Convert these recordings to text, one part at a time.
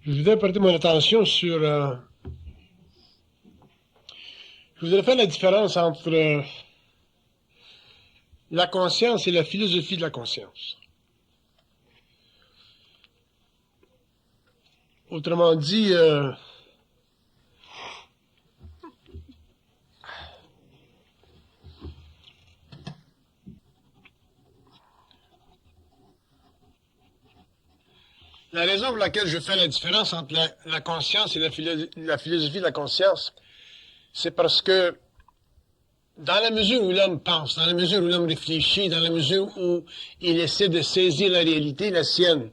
Je voudrais porter mon attention sur... je voudrais faire la différence entre la conscience et la philosophie de la conscience. Autrement dit, la raison pour laquelle je fais la différence entre la conscience et la philosophie de la conscience, c'est parce que dans la mesure où l'homme pense, dans la mesure où l'homme réfléchit, dans la mesure où il essaie de saisir la réalité, la sienne,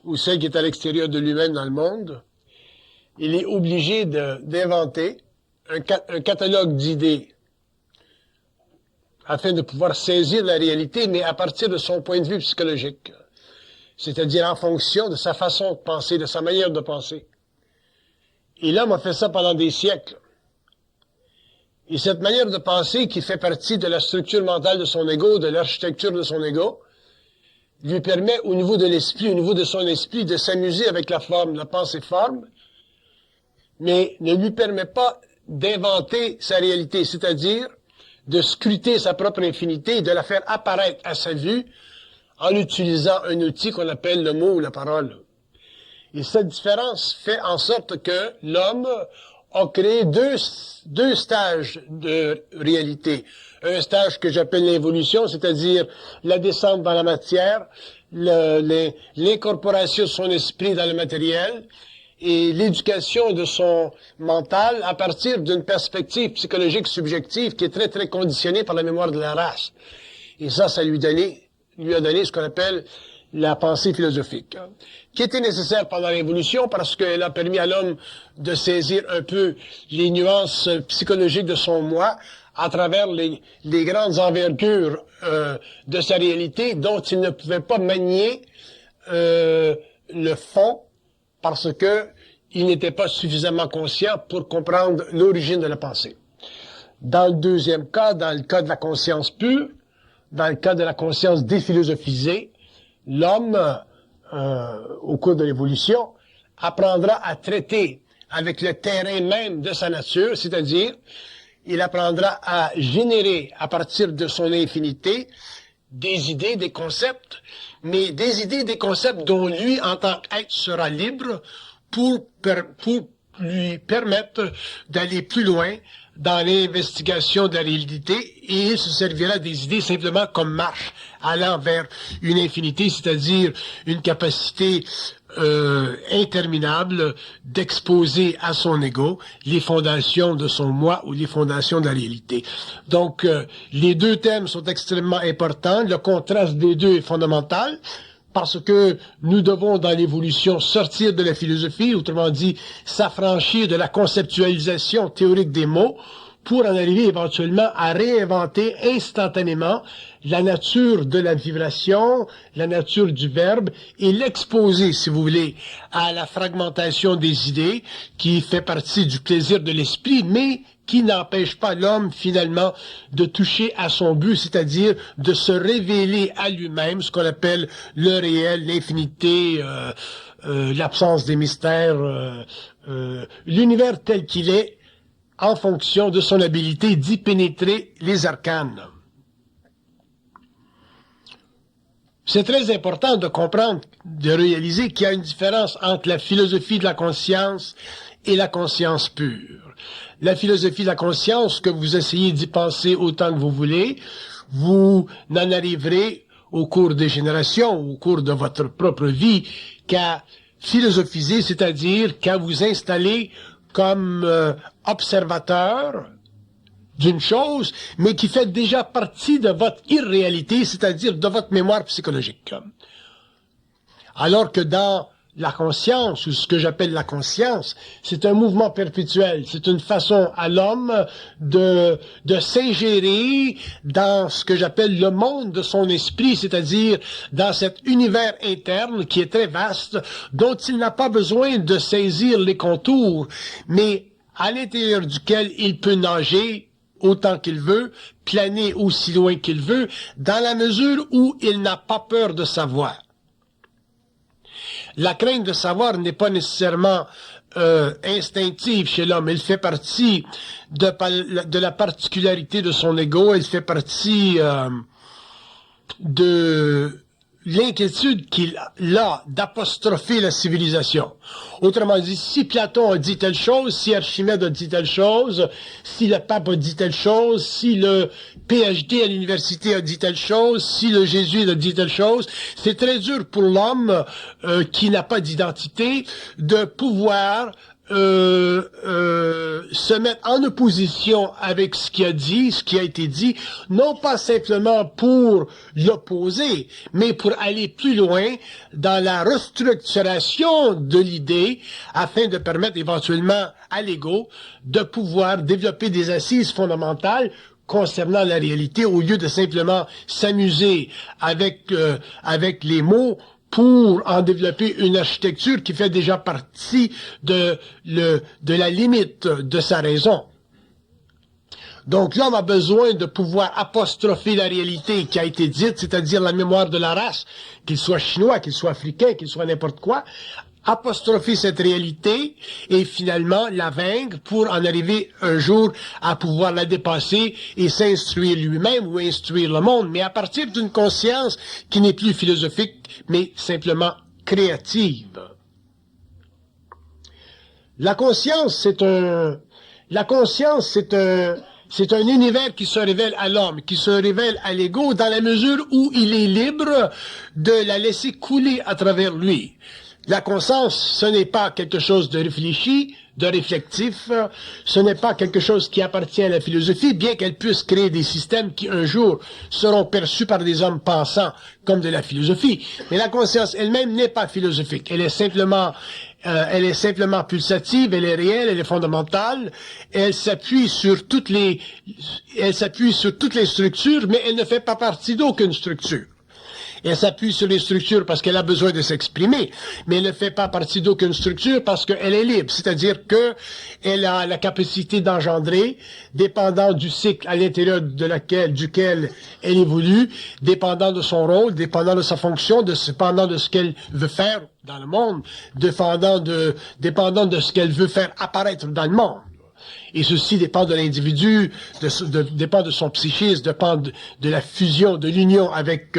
ou celle qui est à l'extérieur de lui-même dans le monde, il est obligé d'inventer un catalogue d'idées afin de pouvoir saisir la réalité, mais à partir de son point de vue psychologique, c'est-à-dire en fonction de sa façon de penser, de sa manière de penser. Et l'homme a fait ça pendant des siècles. Et cette manière de penser, qui fait partie de la structure mentale de son ego, de l'architecture de son ego, lui permet au niveau de l'esprit, au niveau de son esprit, de s'amuser avec la forme, la pensée-forme, mais ne lui permet pas d'inventer sa réalité, c'est-à-dire de scruter sa propre infinité et de la faire apparaître à sa vue en utilisant un outil qu'on appelle le mot ou la parole. Et cette différence fait en sorte que l'homme a créé deux stages de réalité. Un stage que j'appelle l'évolution, c'est-à-dire la descente dans la matière, l'incorporation de son esprit dans le matériel et l'éducation de son mental à partir d'une perspective psychologique subjective qui est très, très conditionnée par la mémoire de la race. Et ça lui a donné ce qu'on appelle la pensée philosophique, qui était nécessaire pendant l'évolution parce qu'elle a permis à l'homme de saisir un peu les nuances psychologiques de son moi à travers les grandes envergures de sa réalité dont il ne pouvait pas manier le fond parce que il n'était pas suffisamment conscient pour comprendre l'origine de la pensée. Dans le deuxième cas, dans le cas de la conscience pure, dans le cas de la conscience déphilosophisée, l'homme, au cours de l'évolution, apprendra à traiter avec le terrain même de sa nature, c'est-à-dire, il apprendra à générer, à partir de son infinité, des idées, des concepts, mais des idées, des concepts dont lui, en tant qu'être, sera libre pour lui permettre d'aller plus loin dans l'investigation de la réalité, et il se servira des idées simplement comme marche allant vers une infinité, c'est-à-dire une capacité interminable d'exposer à son ego les fondations de son moi ou les fondations de la réalité. Donc, les deux thèmes sont extrêmement importants. Le contraste des deux est fondamental. Parce que nous devons, dans l'évolution, sortir de la philosophie, autrement dit, s'affranchir de la conceptualisation théorique des mots, pour en arriver éventuellement à réinventer instantanément la nature de la vibration, la nature du verbe, et l'exposer, si vous voulez, à la fragmentation des idées, qui fait partie du plaisir de l'esprit, mais qui n'empêche pas l'homme, finalement, de toucher à son but, c'est-à-dire de se révéler à lui-même, ce qu'on appelle le réel, l'infinité, l'absence des mystères, l'univers tel qu'il est, en fonction de son habilité d'y pénétrer les arcanes. C'est très important de comprendre, de réaliser qu'il y a une différence entre la philosophie de la conscience et la conscience pure. La philosophie de la conscience, que vous essayez d'y penser autant que vous voulez, vous n'en arriverez au cours des générations, au cours de votre propre vie, qu'à philosophiser, c'est-à-dire qu'à vous installer comme observateur d'une chose, mais qui fait déjà partie de votre irréalité, c'est-à-dire de votre mémoire psychologique. Alors que dans la conscience, ou ce que j'appelle la conscience, c'est un mouvement perpétuel, c'est une façon à l'homme de s'ingérer dans ce que j'appelle le monde de son esprit, c'est-à-dire dans cet univers interne qui est très vaste, dont il n'a pas besoin de saisir les contours, mais à l'intérieur duquel il peut nager autant qu'il veut, planer aussi loin qu'il veut, dans la mesure où il n'a pas peur de savoir. La crainte de savoir n'est pas nécessairement instinctive chez l'homme. Elle fait partie de la particularité de son ego. Elle fait partie de l'inquiétude qu'il a d'apostropher la civilisation. Autrement dit, si Platon a dit telle chose, si Archimède a dit telle chose, si le pape a dit telle chose, si le PhD à l'université a dit telle chose, si le jésuite a dit telle chose, c'est très dur pour l'homme qui n'a pas d'identité de pouvoir se mettre en opposition avec ce qui a dit, ce qui a été dit, non pas simplement pour l'opposer, mais pour aller plus loin dans la restructuration de l'idée afin de permettre éventuellement à l'ego de pouvoir développer des assises fondamentales concernant la réalité au lieu de simplement s'amuser avec les mots pour en développer une architecture qui fait déjà partie de la limite de sa raison. Donc l'homme a besoin de pouvoir apostropher la réalité qui a été dite, c'est-à-dire la mémoire de la race, qu'il soit chinois, qu'il soit africain, qu'il soit n'importe quoi, apostropher cette réalité et finalement la vaincre pour en arriver un jour à pouvoir la dépasser et s'instruire lui-même ou instruire le monde, mais à partir d'une conscience qui n'est plus philosophique, mais simplement créative. La conscience, c'est un univers qui se révèle à l'homme, qui se révèle à l'ego dans la mesure où il est libre de la laisser couler à travers lui. La conscience, ce n'est pas quelque chose de réfléchi, de réflectif, ce n'est pas quelque chose qui appartient à la philosophie, bien qu'elle puisse créer des systèmes qui un jour seront perçus par des hommes pensants comme de la philosophie. Mais la conscience elle-même n'est pas philosophique, elle est simplement pulsative, elle est réelle, elle est fondamentale, elle s'appuie sur toutes les structures, mais elle ne fait pas partie d'aucune structure. Elle s'appuie sur les structures parce qu'elle a besoin de s'exprimer, mais elle ne fait pas partie d'aucune structure parce qu'elle est libre, c'est-à-dire que elle a la capacité d'engendrer, dépendant du cycle à l'intérieur duquel elle évolue, dépendant de son rôle, dépendant de sa fonction, dépendant de ce qu'elle veut faire dans le monde, dépendant de ce qu'elle veut faire apparaître dans le monde. Et ceci dépend de l'individu, dépend de son psychisme, dépend de la fusion, de l'union avec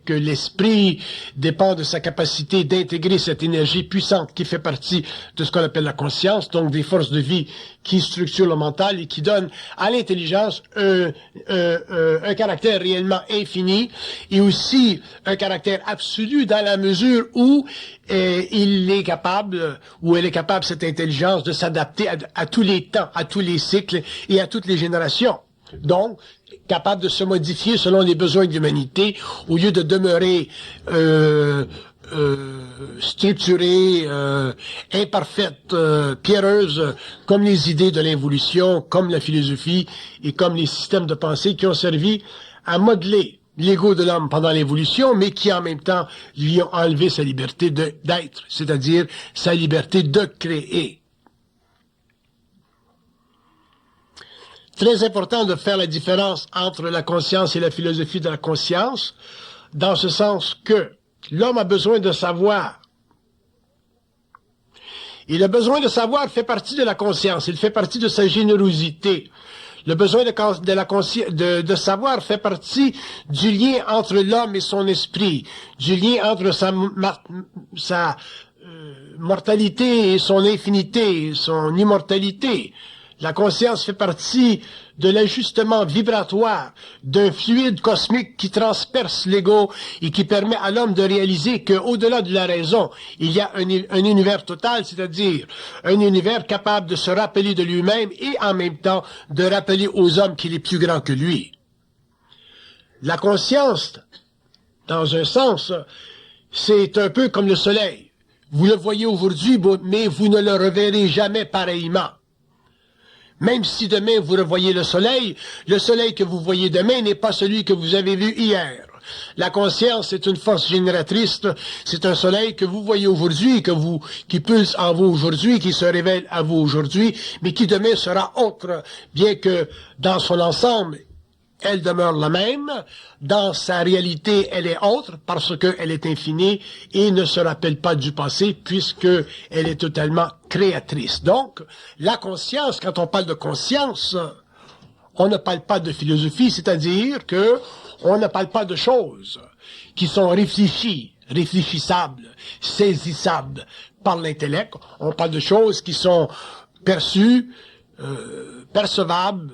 l'esprit, dépend de sa capacité d'intégrer cette énergie puissante qui fait partie de ce qu'on appelle la conscience, donc des forces de vie qui structurent le mental et qui donnent à l'intelligence un caractère réellement infini et aussi un caractère absolu dans la mesure où il est capable, ou elle est capable, cette intelligence, de s'adapter à tous les temps, à tous les cycles et à toutes les générations. Donc, capable de se modifier selon les besoins de l'humanité, au lieu de demeurer structurée, imparfaite, pierreuse, comme les idées de l'involution, comme la philosophie et comme les systèmes de pensée qui ont servi à modeler l'ego de l'homme pendant l'évolution, mais qui en même temps lui ont enlevé sa liberté d'être, c'est-à-dire sa liberté de créer. Très important de faire la différence entre la conscience et la philosophie de la conscience, dans ce sens que l'homme a besoin de savoir. Et le besoin de savoir fait partie de la conscience, il fait partie de sa générosité. Le besoin de savoir fait partie du lien entre l'homme et son esprit, du lien entre sa mortalité et son infinité, son immortalité. La conscience fait partie de l'ajustement vibratoire d'un fluide cosmique qui transperce l'ego et qui permet à l'homme de réaliser qu'au-delà de la raison, il y a un univers total, c'est-à-dire un univers capable de se rappeler de lui-même et en même temps de rappeler aux hommes qu'il est plus grand que lui. La conscience, dans un sens, c'est un peu comme le soleil. Vous le voyez aujourd'hui, mais vous ne le reverrez jamais pareillement. Même si demain vous revoyez le soleil que vous voyez demain n'est pas celui que vous avez vu hier. La conscience est une force génératrice, c'est un soleil que vous voyez aujourd'hui, qui pulse en vous aujourd'hui, qui se révèle à vous aujourd'hui, mais qui demain sera autre, bien que dans son ensemble, elle demeure la même. Dans sa réalité, elle est autre parce qu'elle est infinie et ne se rappelle pas du passé puisque elle est totalement créatrice. Donc, la conscience, quand on parle de conscience, on ne parle pas de philosophie, c'est-à-dire que on ne parle pas de choses qui sont réfléchies, réfléchissables, saisissables par l'intellect. On parle de choses qui sont perçues, percevables,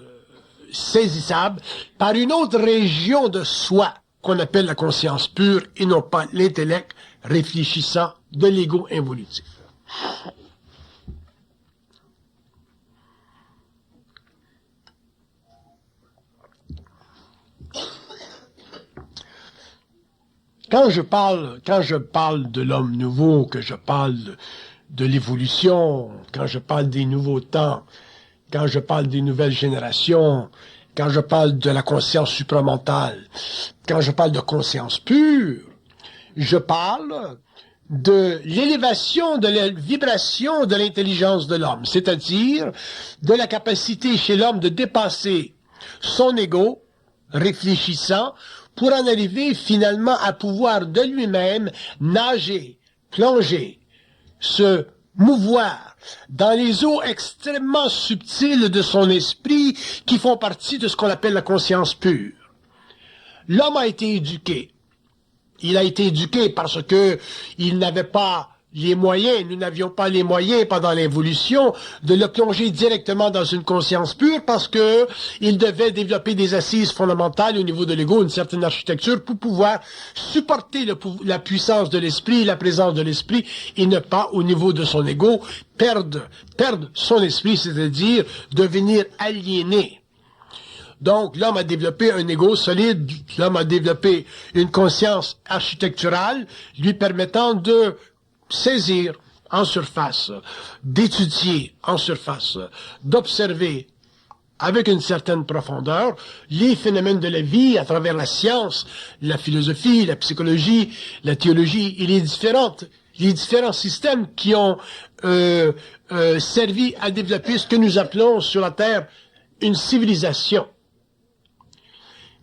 saisissable par une autre région de soi qu'on appelle la conscience pure et non pas l'intellect réfléchissant de l'ego involutif. Quand je parle de l'homme nouveau, que je parle de l'évolution, quand je parle des nouveaux temps, quand je parle des nouvelles générations, quand je parle de la conscience supramentale, quand je parle de conscience pure, je parle de l'élévation de la vibration de l'intelligence de l'homme, c'est-à-dire de la capacité chez l'homme de dépasser son ego réfléchissant pour en arriver finalement à pouvoir de lui-même nager, plonger, se mouvoir dans les eaux extrêmement subtiles de son esprit qui font partie de ce qu'on appelle la conscience pure. L'homme a été éduqué. Il a été éduqué parce que il n'avait pas les moyens, nous n'avions pas les moyens pendant l'évolution de le plonger directement dans une conscience pure parce que il devait développer des assises fondamentales au niveau de l'ego, une certaine architecture pour pouvoir supporter la puissance de l'esprit, la présence de l'esprit et ne pas au niveau de son ego perdre son esprit, c'est-à-dire devenir aliéné. Donc, l'homme a développé un ego solide, l'homme a développé une conscience architecturale lui permettant de saisir en surface, d'étudier en surface, d'observer avec une certaine profondeur les phénomènes de la vie à travers la science, la philosophie, la psychologie, la théologie et les différents systèmes qui ont servi à développer ce que nous appelons sur la Terre une civilisation.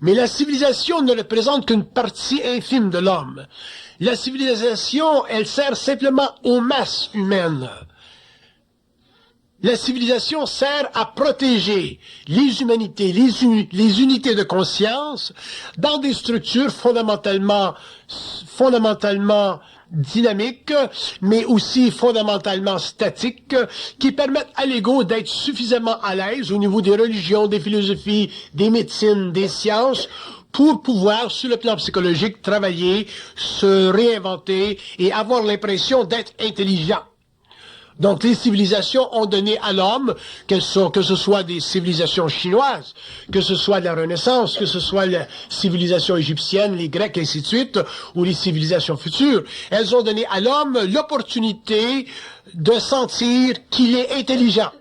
Mais la civilisation ne représente qu'une partie infime de l'homme. La civilisation, elle sert simplement aux masses humaines. La civilisation sert à protéger les humanités, les unités de conscience dans des structures fondamentalement dynamiques, mais aussi fondamentalement statiques, qui permettent à l'ego d'être suffisamment à l'aise au niveau des religions, des philosophies, des médecines, des sciences, pour pouvoir, sur le plan psychologique, travailler, se réinventer et avoir l'impression d'être intelligent. Donc, les civilisations ont donné à l'homme, que ce soit des civilisations chinoises, que ce soit la Renaissance, que ce soit la civilisation égyptienne, les Grecs, et ainsi de suite, ou les civilisations futures, elles ont donné à l'homme l'opportunité de sentir qu'il est intelligent.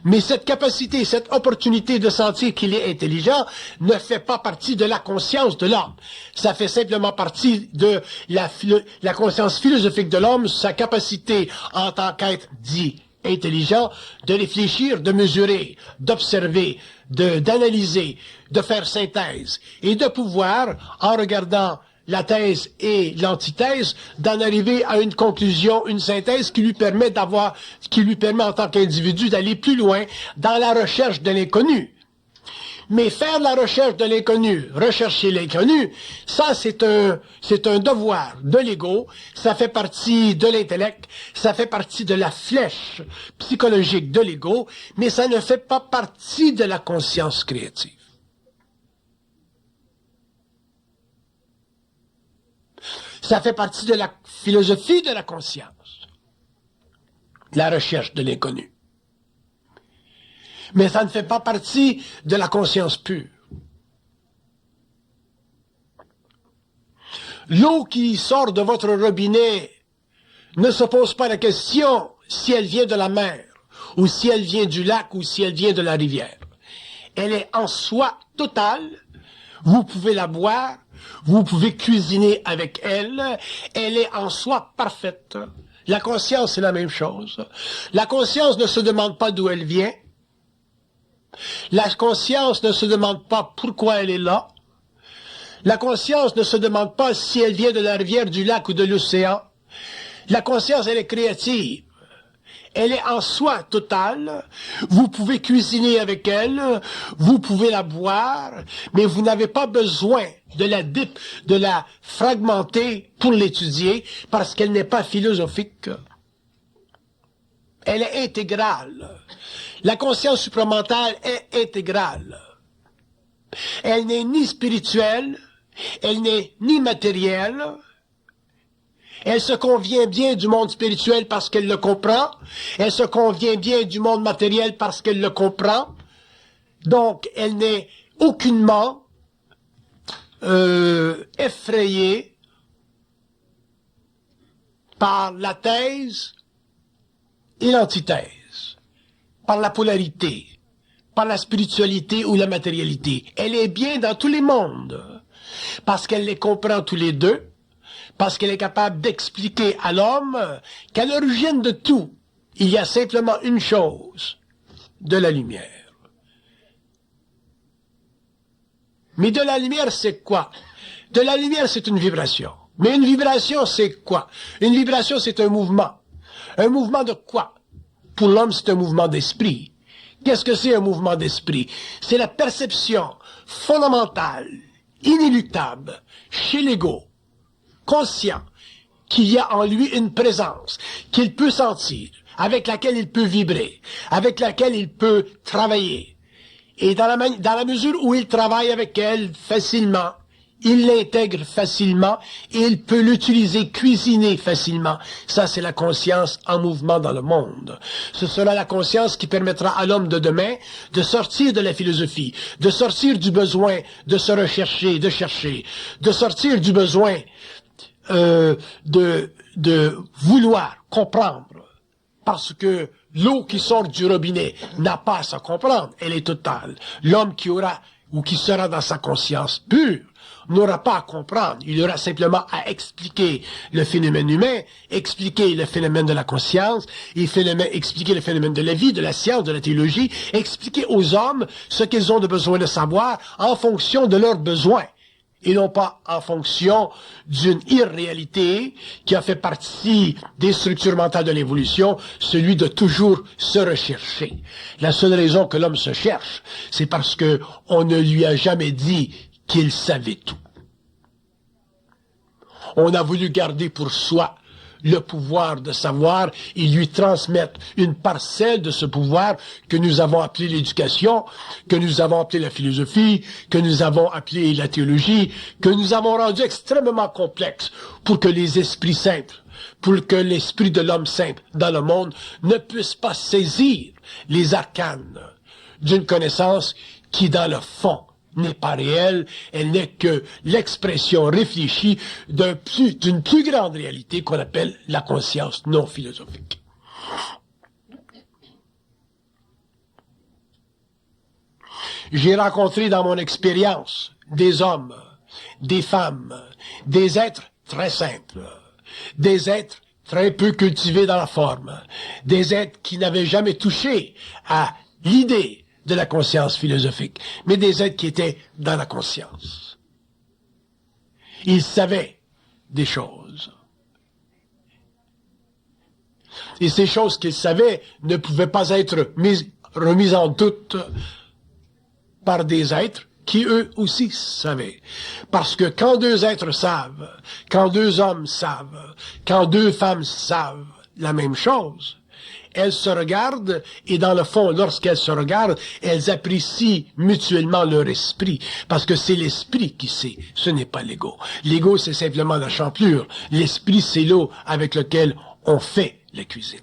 Mais cette capacité, cette opportunité de sentir qu'il est intelligent ne fait pas partie de la conscience de l'homme. Ça fait simplement partie de la conscience philosophique de l'homme, sa capacité en tant qu'être dit intelligent, de réfléchir, de mesurer, d'observer, d'analyser, de faire synthèse et de pouvoir, en regardant la thèse et l'antithèse, d'en arriver à une conclusion, une synthèse qui lui permet en tant qu'individu d'aller plus loin dans la recherche de l'inconnu. Mais faire la recherche de l'inconnu, rechercher l'inconnu, ça c'est un devoir de l'ego, ça fait partie de l'intellect, ça fait partie de la flèche psychologique de l'ego, mais ça ne fait pas partie de la conscience créative. Ça fait partie de la philosophie de la conscience, la recherche de l'inconnu. Mais ça ne fait pas partie de la conscience pure. L'eau qui sort de votre robinet ne se pose pas la question si elle vient de la mer, ou si elle vient du lac, ou si elle vient de la rivière. Elle est en soi totale. Vous pouvez la boire, vous pouvez cuisiner avec elle, elle est en soi parfaite. La conscience, c'est la même chose. La conscience ne se demande pas d'où elle vient. La conscience ne se demande pas pourquoi elle est là. La conscience ne se demande pas si elle vient de la rivière, du lac ou de l'océan. La conscience, elle est créative. Elle est en soi totale. Vous pouvez cuisiner avec elle, vous pouvez la boire, mais vous n'avez pas besoin de la fragmenter pour l'étudier parce qu'elle n'est pas philosophique. Elle est intégrale. La conscience supramentale est intégrale. Elle n'est ni spirituelle, elle n'est ni matérielle. Elle se convient bien du monde spirituel parce qu'elle le comprend. Elle se convient bien du monde matériel parce qu'elle le comprend. Donc, elle n'est aucunement effrayée par la thèse et l'antithèse, par la polarité, par la spiritualité ou la matérialité. Elle est bien dans tous les mondes parce qu'elle les comprend tous les deux. Parce qu'elle est capable d'expliquer à l'homme qu'à l'origine de tout, il y a simplement une chose, de la lumière. Mais de la lumière, c'est quoi? De la lumière, c'est une vibration. Mais une vibration, c'est quoi? Une vibration, c'est un mouvement. Un mouvement de quoi? Pour l'homme, c'est un mouvement d'esprit. Qu'est-ce que c'est un mouvement d'esprit? C'est la perception fondamentale, inéluctable, chez l'ego, conscient qu'il y a en lui une présence qu'il peut sentir, avec laquelle il peut vibrer, avec laquelle il peut travailler. Et dans la mesure où il travaille avec elle facilement, il l'intègre facilement et il peut l'utiliser, cuisiner facilement. Ça, c'est la conscience en mouvement dans le monde. Ce sera la conscience qui permettra à l'homme de demain de sortir de la philosophie, de sortir du besoin de se rechercher, de chercher, de sortir du besoin de vouloir comprendre, parce que l'eau qui sort du robinet n'a pas à se comprendre, elle est totale. L'homme qui aura ou qui sera dans sa conscience pure n'aura pas à comprendre, il aura simplement à expliquer le phénomène humain, expliquer le phénomène de la conscience, expliquer le phénomène de la vie, de la science, de la théologie, expliquer aux hommes ce qu'ils ont de besoin de savoir en fonction de leurs besoins. Et non pas en fonction d'une irréalité qui a fait partie des structures mentales de l'évolution, celui de toujours se rechercher. La seule raison que l'homme se cherche, c'est parce que on ne lui a jamais dit qu'il savait tout. On a voulu garder pour soi le pouvoir de savoir et lui transmettre une parcelle de ce pouvoir que nous avons appelé l'éducation, que nous avons appelé la philosophie, que nous avons appelé la théologie, que nous avons rendu extrêmement complexe pour que les esprits simples, pour que l'esprit de l'homme simple dans le monde ne puisse pas saisir les arcanes d'une connaissance qui, dans le fond, n'est pas réelle, elle n'est que l'expression réfléchie d'une plus grande réalité qu'on appelle la conscience non philosophique. J'ai rencontré dans mon expérience des hommes, des femmes, des êtres très simples, des êtres très peu cultivés dans la forme, des êtres qui n'avaient jamais touché à l'idée de la conscience philosophique, mais des êtres qui étaient dans la conscience. Ils savaient des choses. Et ces choses qu'ils savaient ne pouvaient pas être remises en doute par des êtres qui eux aussi savaient. Parce que quand deux êtres savent, quand deux hommes savent, quand deux femmes savent la même chose, elles se regardent et dans le fond, lorsqu'elles se regardent, elles apprécient mutuellement leur esprit. Parce que c'est l'esprit qui sait, ce n'est pas l'ego. L'ego, c'est simplement la champlure. L'esprit, c'est l'eau avec laquelle on fait la cuisine.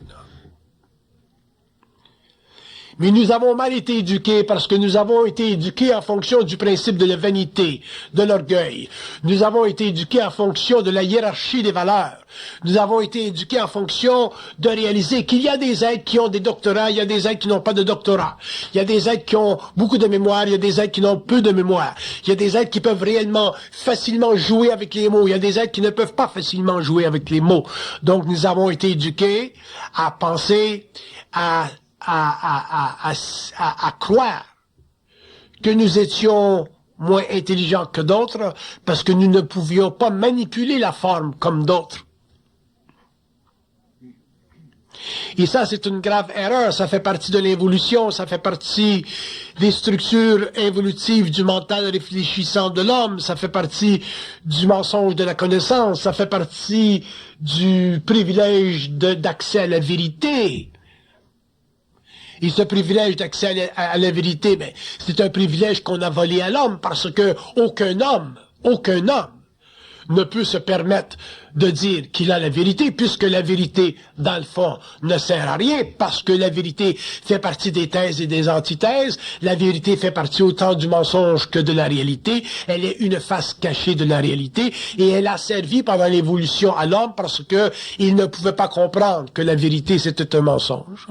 Mais nous avons mal été éduqués parce que nous avons été éduqués en fonction du principe de la vanité, de l'orgueil. Nous avons été éduqués en fonction de la hiérarchie des valeurs. Nous avons été éduqués en fonction de réaliser qu'il y a des êtres qui ont des doctorats, il y a des êtres qui n'ont pas de doctorat. Il y a des êtres qui ont beaucoup de mémoire, il y a des êtres qui n'ont peu de mémoire. Il y a des êtres qui peuvent réellement, facilement jouer avec les mots. Il y a des êtres qui ne peuvent pas facilement jouer avec les mots. Donc nous avons été éduqués à penser, à croire que nous étions moins intelligents que d'autres, parce que nous ne pouvions pas manipuler la forme comme d'autres. Et ça, c'est une grave erreur. Ça fait partie de l'évolution, ça fait partie des structures évolutives du mental réfléchissant de l'homme, ça fait partie du mensonge de la connaissance, ça fait partie du privilège d'accès à la vérité. Et ce privilège d'accès à la vérité, ben, c'est un privilège qu'on a volé à l'homme parce que aucun homme ne peut se permettre de dire qu'il a la vérité, puisque la vérité, dans le fond, ne sert à rien, parce que la vérité fait partie des thèses et des antithèses, la vérité fait partie autant du mensonge que de la réalité, elle est une face cachée de la réalité, et elle a servi pendant l'évolution à l'homme parce que il ne pouvait pas comprendre que la vérité c'était un mensonge.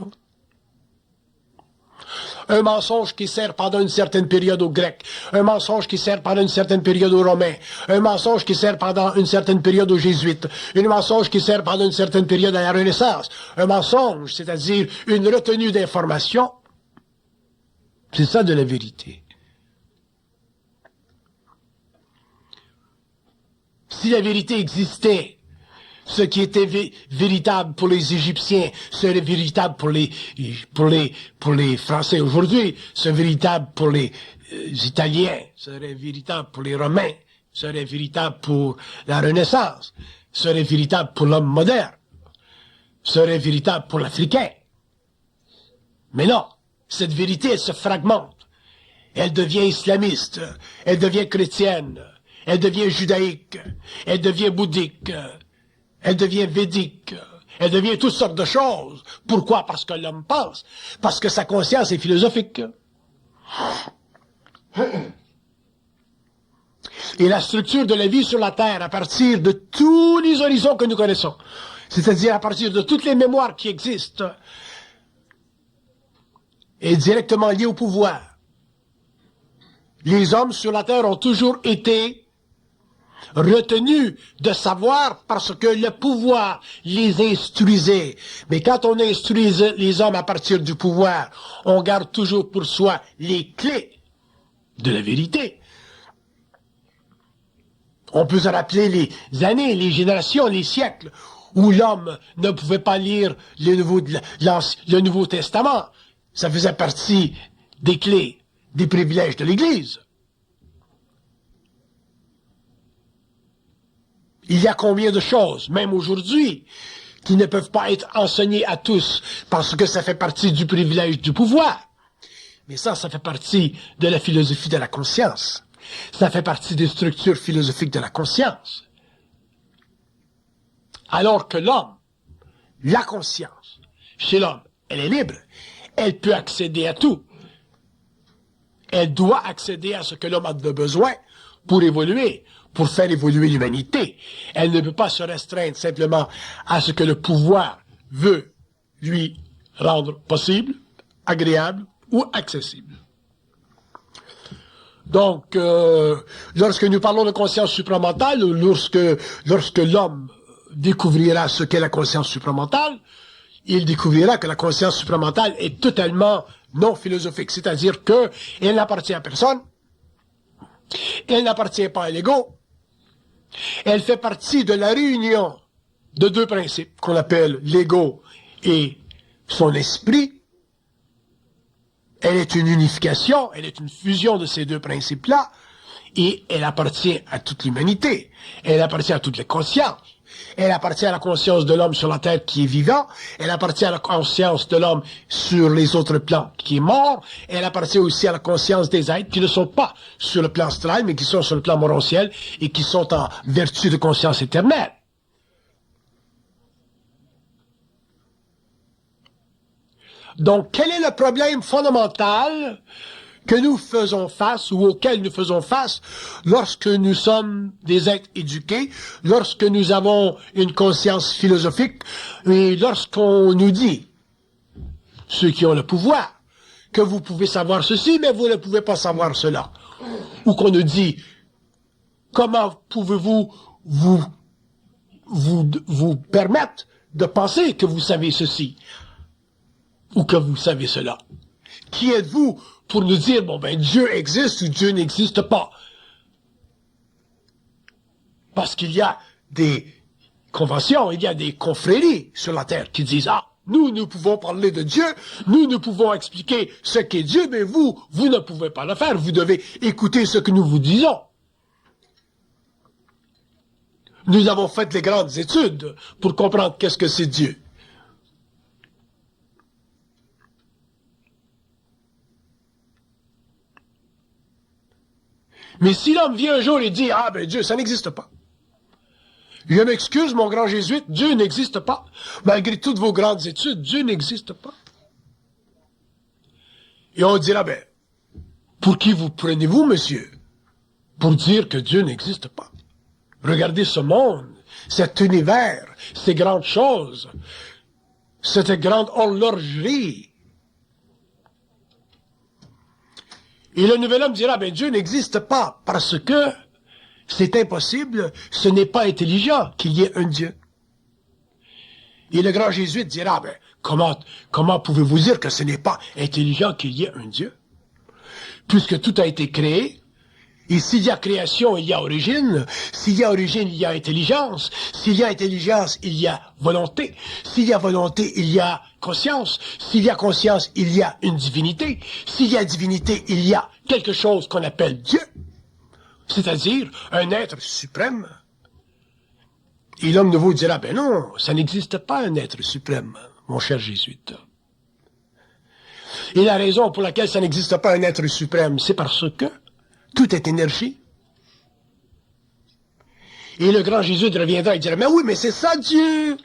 Un mensonge qui sert pendant une certaine période aux Grecs, un mensonge qui sert pendant une certaine période aux Romains, un mensonge qui sert pendant une certaine période aux Jésuites, un mensonge qui sert pendant une certaine période à la Renaissance, un mensonge, c'est-à-dire une retenue d'information, c'est ça de la vérité. Si la vérité existait, ce qui était véritable pour les Égyptiens serait véritable pour les Français aujourd'hui, serait véritable pour les Italiens, serait véritable pour les Romains, serait véritable pour la Renaissance, serait véritable pour l'homme moderne, serait véritable pour l'Africain. Mais non, cette vérité, elle se fragmente. Elle devient islamiste, elle devient chrétienne, elle devient judaïque, elle devient bouddhique, elle devient védique, elle devient toutes sortes de choses. Pourquoi? Parce que l'homme pense, parce que sa conscience est philosophique. Et la structure de la vie sur la Terre, à partir de tous les horizons que nous connaissons, c'est-à-dire à partir de toutes les mémoires qui existent, est directement liée au pouvoir. Les hommes sur la Terre ont toujours été retenus de savoir parce que le pouvoir les instruisait. Mais quand on instruit les hommes à partir du pouvoir, on garde toujours pour soi les clés de la vérité. On peut se rappeler les années, les générations, les siècles où l'homme ne pouvait pas lire le Nouveau Testament. Ça faisait partie des clés, des privilèges de l'Église. Il y a combien de choses, même aujourd'hui, qui ne peuvent pas être enseignées à tous parce que ça fait partie du privilège du pouvoir. Mais ça fait partie de la philosophie de la conscience. Ça fait partie des structures philosophiques de la conscience. Alors que l'homme, la conscience, chez l'homme, elle est libre. Elle peut accéder à tout. Elle doit accéder à ce que l'homme a de besoin pour évoluer, pour faire évoluer l'humanité. Elle ne peut pas se restreindre simplement à ce que le pouvoir veut lui rendre possible, agréable ou accessible. Donc, lorsque nous parlons de conscience supramentale, lorsque l'homme découvrira ce qu'est la conscience supramentale, il découvrira que la conscience supramentale est totalement non philosophique, c'est-à-dire qu'elle n'appartient à personne, elle n'appartient pas à l'ego, elle fait partie de la réunion de deux principes qu'on appelle l'ego et son esprit. Elle est une unification, elle est une fusion de ces deux principes-là, et elle appartient à toute l'humanité. Elle appartient à toutes les consciences. Elle appartient à la conscience de l'homme sur la terre qui est vivant. Elle appartient à la conscience de l'homme sur les autres plans qui est mort. Elle appartient aussi à la conscience des êtres qui ne sont pas sur le plan astral, mais qui sont sur le plan morontiel et qui sont en vertu de conscience éternelle. Donc, quel est le problème fondamental que nous faisons face ou auquel nous faisons face lorsque nous sommes des êtres éduqués, lorsque nous avons une conscience philosophique et lorsqu'on nous dit, ceux qui ont le pouvoir, que vous pouvez savoir ceci, mais vous ne pouvez pas savoir cela. Ou qu'on nous dit, comment pouvez-vous vous permettre de penser que vous savez ceci ou que vous savez cela. Qui êtes-vous pour nous dire, bon ben, Dieu existe ou Dieu n'existe pas? Parce qu'il y a des conventions, il y a des confréries sur la terre qui disent, ah, nous pouvons parler de Dieu, nous pouvons expliquer ce qu'est Dieu, mais vous ne pouvez pas le faire, vous devez écouter ce que nous vous disons. Nous avons fait les grandes études pour comprendre qu'est-ce que c'est Dieu. Mais si l'homme vient un jour et dit, ah ben Dieu, ça n'existe pas. Je m'excuse, mon grand jésuite, Dieu n'existe pas. Malgré toutes vos grandes études, Dieu n'existe pas. Et on dira, ben, pour qui vous prenez-vous, monsieur, pour dire que Dieu n'existe pas? Regardez ce monde, cet univers, ces grandes choses, cette grande horlogerie. Et le nouvel homme dira, ben Dieu n'existe pas parce que c'est impossible, ce n'est pas intelligent qu'il y ait un Dieu. Et le grand jésuite dira, ben, comment pouvez-vous dire que ce n'est pas intelligent qu'il y ait un Dieu? Puisque tout a été créé, et s'il y a création, il y a origine, s'il y a origine, il y a intelligence, s'il y a intelligence, il y a volonté, s'il y a volonté, il y a conscience, s'il y a conscience, il y a une divinité, s'il y a divinité, il y a quelque chose qu'on appelle Dieu. C'est-à-dire un être suprême. Et l'homme nouveau dira, ben non, ça n'existe pas un être suprême, mon cher jésuite. Et la raison pour laquelle ça n'existe pas un être suprême, c'est parce que tout est énergie. Et le grand jésuite reviendra et dira, mais oui, mais c'est ça Dieu.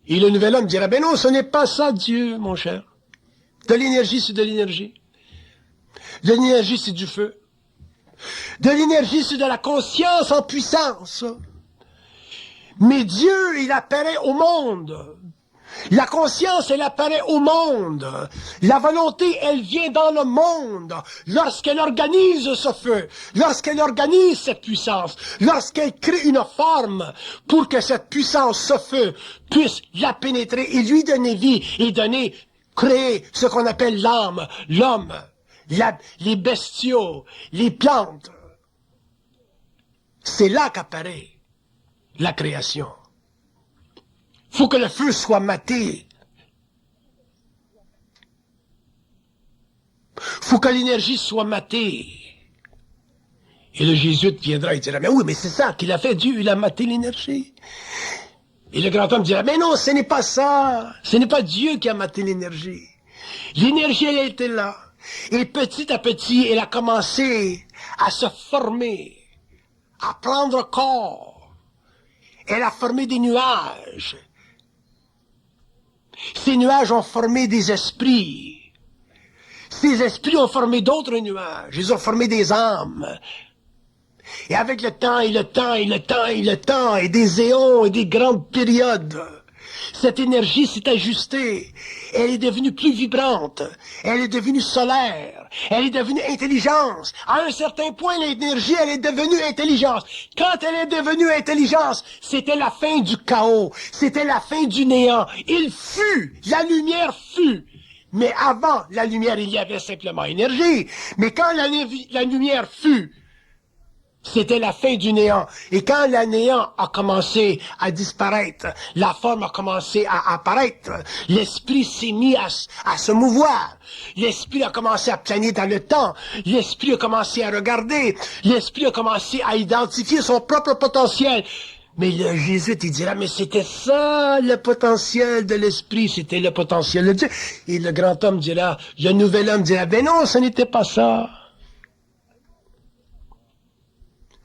Et le nouvel homme dira, ben non, ce n'est pas ça Dieu, mon cher. De l'énergie, c'est de l'énergie. De l'énergie, c'est du feu. De l'énergie, c'est de la conscience en puissance. Mais Dieu, il apparaît au monde. La conscience, elle apparaît au monde. La volonté, elle vient dans le monde. Lorsqu'elle organise ce feu, lorsqu'elle organise cette puissance, lorsqu'elle crée une forme pour que cette puissance, ce feu, puisse la pénétrer et lui donner vie et créer ce qu'on appelle l'âme, l'homme. Les bestiaux, les plantes. C'est là qu'apparaît la création. Faut que le feu soit maté. Faut que l'énergie soit matée. Et le jésuite viendra et dira, mais oui, mais c'est ça qu'il a fait, Dieu, il a maté l'énergie. Et le grand homme dira, mais non, ce n'est pas ça. Ce n'est pas Dieu qui a maté l'énergie. L'énergie, elle était là. Et petit à petit, elle a commencé à se former, à prendre corps. Elle a formé des nuages. Ces nuages ont formé des esprits. Ces esprits ont formé d'autres nuages. Ils ont formé des âmes. Et avec le temps, et le temps, et le temps, et le temps, et des éons, et des grandes périodes, cette énergie s'est ajustée. Elle est devenue plus vibrante. Elle est devenue solaire. Elle est devenue intelligence. À un certain point, l'énergie, elle est devenue intelligence. Quand elle est devenue intelligence, c'était la fin du chaos. C'était la fin du néant. Il fut. La lumière fut. Mais avant la lumière, il y avait simplement énergie. Mais quand la lumière fut, c'était la fin du néant. Et quand le néant a commencé à disparaître, la forme a commencé à apparaître, l'esprit s'est mis à se mouvoir. L'esprit a commencé à planer dans le temps. L'esprit a commencé à regarder. L'esprit a commencé à identifier son propre potentiel. Mais le jésuite, il dira, mais c'était ça, le potentiel de l'esprit, c'était le potentiel de Dieu. Et le grand homme dira, le nouvel homme dira, ben non, ce n'était pas ça.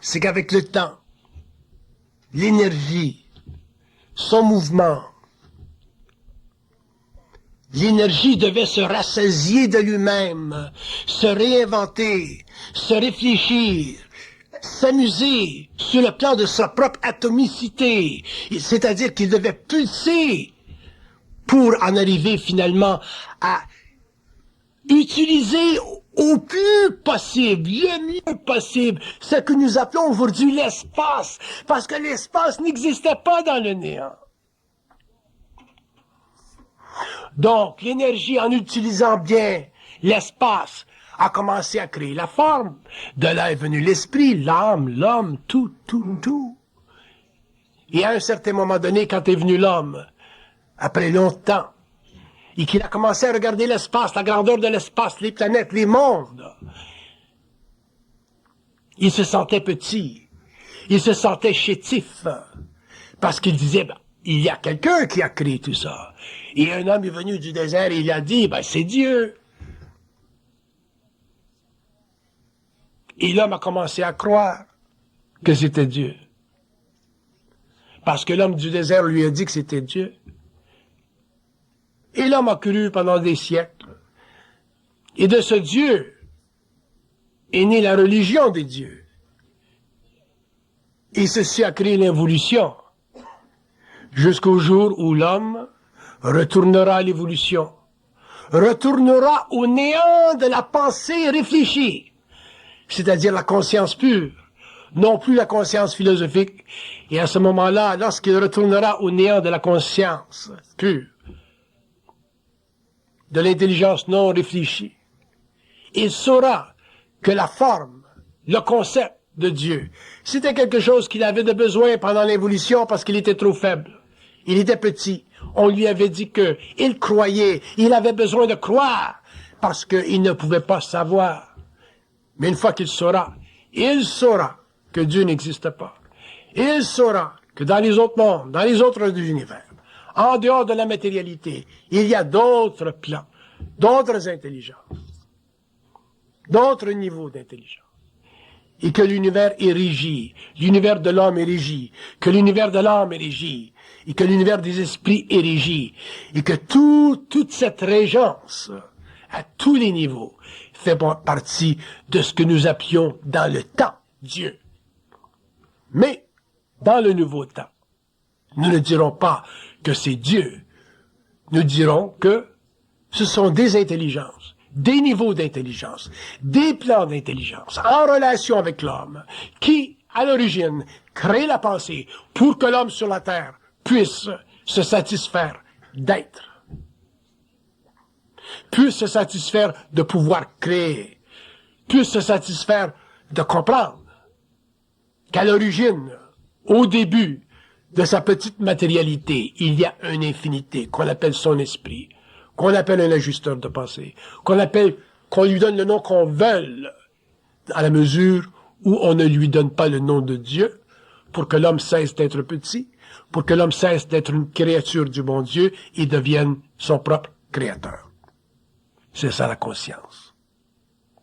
C'est qu'avec le temps, l'énergie, son mouvement, l'énergie devait se rassasier de lui-même, se réinventer, se réfléchir, s'amuser sur le plan de sa propre atomicité, c'est-à-dire qu'il devait pulser pour en arriver finalement à utiliser au plus possible, le mieux possible, ce que nous appelons aujourd'hui l'espace, parce que l'espace n'existait pas dans le néant. Donc, l'énergie, en utilisant bien l'espace, a commencé à créer la forme. De là est venu l'esprit, l'âme, l'homme, tout, tout, tout. Et à un certain moment donné, quand est venu l'homme, après longtemps, et qu'il a commencé à regarder l'espace, la grandeur de l'espace, les planètes, les mondes, il se sentait petit, il se sentait chétif, parce qu'il disait, ben, il y a quelqu'un qui a créé tout ça. Et un homme est venu du désert et il a dit, ben, c'est Dieu. Et l'homme a commencé à croire que c'était Dieu. Parce que l'homme du désert lui a dit que c'était Dieu. Et l'homme a cru pendant des siècles. Et de ce Dieu est née la religion des dieux. Et ceci a créé l'évolution. Jusqu'au jour où l'homme retournera à l'évolution. Retournera au néant de la pensée réfléchie. C'est-à-dire la conscience pure. Non plus la conscience philosophique. Et à ce moment-là, lorsqu'il retournera au néant de la conscience pure, de l'intelligence non réfléchie, il saura que la forme, le concept de Dieu, c'était quelque chose qu'il avait de besoin pendant l'évolution parce qu'il était trop faible. Il était petit. On lui avait dit que il croyait, il avait besoin de croire parce qu'il ne pouvait pas savoir. Mais une fois qu'il saura que Dieu n'existe pas. Il saura que dans les autres mondes, dans les autres univers, en dehors de la matérialité, il y a d'autres plans, d'autres intelligences, d'autres niveaux d'intelligence. Et que l'univers est régi, l'univers de l'homme est régi, que l'univers de l'âme est régi, et que l'univers des esprits est régi, et que toute cette régence, à tous les niveaux, fait partie de ce que nous appelions dans le temps Dieu. Mais, dans le nouveau temps, nous ne dirons pas que c'est Dieu. Nous dirons que ce sont des intelligences, des niveaux d'intelligence, des plans d'intelligence en relation avec l'homme qui, à l'origine, créent la pensée pour que l'homme sur la terre puisse se satisfaire d'être, puisse se satisfaire de pouvoir créer, puisse se satisfaire de comprendre qu'à l'origine, au début de sa petite matérialité, il y a une infinité qu'on appelle son esprit, qu'on appelle un ajusteur de pensée, qu'on lui donne le nom qu'on veuille, à la mesure où on ne lui donne pas le nom de Dieu, pour que l'homme cesse d'être petit, pour que l'homme cesse d'être une créature du bon Dieu et devienne son propre créateur. C'est ça la conscience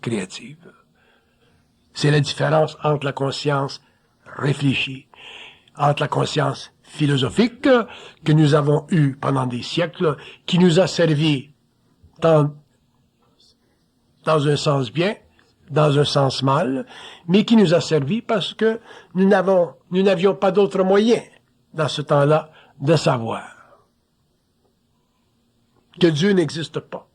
créative. C'est la différence entre la conscience réfléchie, entre la conscience philosophique que nous avons eue pendant des siècles, qui nous a servi dans un sens bien, dans un sens mal, mais qui nous a servi parce que nous n'avions pas d'autre moyen dans ce temps-là de savoir que Dieu n'existe pas,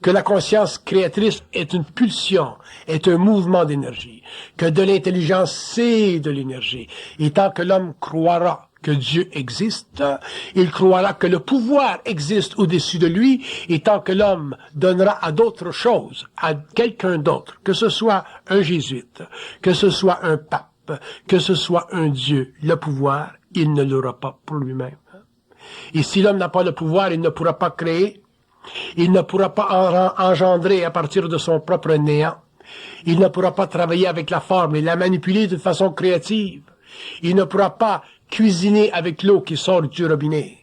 que la conscience créatrice est une pulsion, est un mouvement d'énergie, que de l'intelligence c'est de l'énergie. Et tant que l'homme croira que Dieu existe, il croira que le pouvoir existe au-dessus de lui, et tant que l'homme donnera à d'autres choses, à quelqu'un d'autre, que ce soit un jésuite, que ce soit un pape, que ce soit un Dieu, le pouvoir, il ne l'aura pas pour lui-même. Et si l'homme n'a pas le pouvoir, il ne pourra pas créer, il ne pourra pas engendrer à partir de son propre néant. Il ne pourra pas travailler avec la forme et la manipuler de façon créative. Il ne pourra pas cuisiner avec l'eau qui sort du robinet.